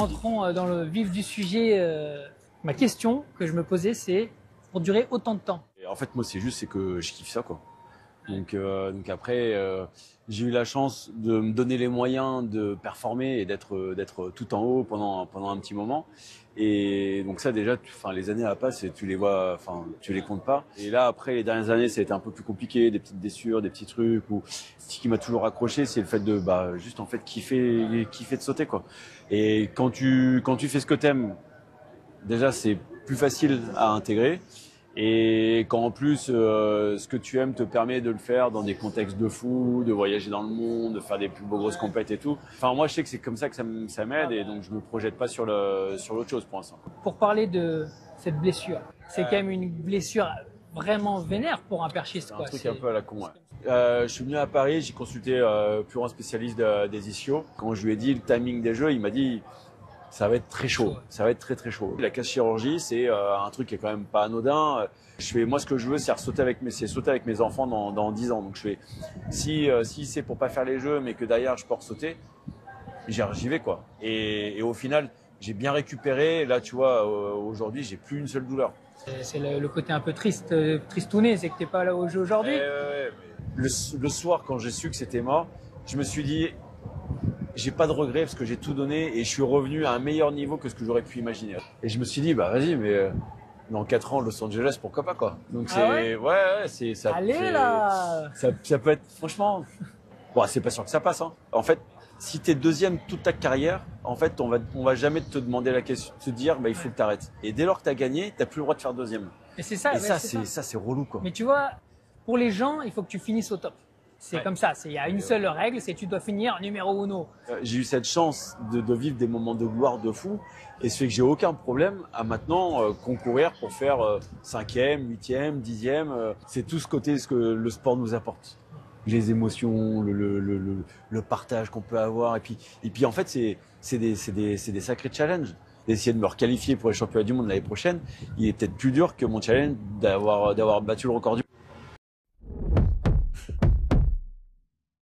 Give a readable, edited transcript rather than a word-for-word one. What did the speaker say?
rentrons dans le vif du sujet. Ma question que je me posais, c'est pour durer autant de temps. Et en fait, moi, c'est que je kiffe ça, quoi. Donc après, j'ai eu la chance de me donner les moyens de performer et d'être tout en haut pendant un petit moment. Et donc ça déjà, les années à passer, tu les vois, tu les comptes pas. Et là après, les dernières années, ça a été un peu plus compliqué, des petites blessures, des petits trucs. Ou ce qui m'a toujours accroché, c'est le fait de juste en fait kiffer de sauter, quoi. Et quand tu fais ce que t'aimes, déjà c'est plus facile à intégrer. Et quand en plus ce que tu aimes te permet de le faire dans des contextes de fou, de voyager dans le monde, de faire des plus beaux grosses compètes et tout. Enfin moi je sais que c'est comme ça que ça m'aide et donc je me projette pas sur l'autre chose pour l'instant. Pour parler de cette blessure, c'est quand même une blessure vraiment vénère pour un perchiste. C'est un truc un peu à la con. Ouais. Je suis venu à Paris, j'ai consulté pour un spécialiste des ischios. Quand je lui ai dit le timing des jeux, il m'a dit ça va être très chaud, ça va être très très chaud. La casse chirurgie, c'est un truc qui est quand même pas anodin. Moi ce que je veux, c'est sauter avec mes enfants dans 10 ans. Donc je fais si c'est pour pas faire les jeux, mais que derrière je peux sauter, j'y vais, quoi. Et au final, j'ai bien récupéré. Là, tu vois, aujourd'hui, j'ai plus une seule douleur. C'est le côté un peu tristouné, c'est que t'es pas là au jeu aujourd'hui. Le soir, quand j'ai su que c'était mort, je me suis dit, j'ai pas de regrets parce que j'ai tout donné et je suis revenu à un meilleur niveau que ce que j'aurais pu imaginer. Et je me suis dit, vas-y, mais dans 4 ans, Los Angeles, pourquoi pas, quoi. Donc c'est ça. Allez là. Ça peut être, franchement, bon, c'est pas sûr que ça passe, hein. En fait, si t'es deuxième toute ta carrière, en fait, on va jamais te demander la question, te dire, il faut que t'arrêtes. Et dès lors que t'as gagné, t'as plus le droit de faire deuxième. Et c'est ça. Et ça, c'est relou, quoi. Mais tu vois, pour les gens, il faut que tu finisses au top. C'est comme ça. Il y a une seule règle, c'est tu dois finir numéro uno. J'ai eu cette chance de vivre des moments de gloire de fou. Et ce fait que j'ai aucun problème à maintenant concourir pour faire 5e, 8e, 10e. C'est tout ce que le sport nous apporte. Les émotions, le partage qu'on peut avoir. Et puis en fait, c'est des sacrés challenges. D'essayer de me requalifier pour les championnats du monde l'année prochaine, il est peut-être plus dur que mon challenge d'avoir battu le record du monde.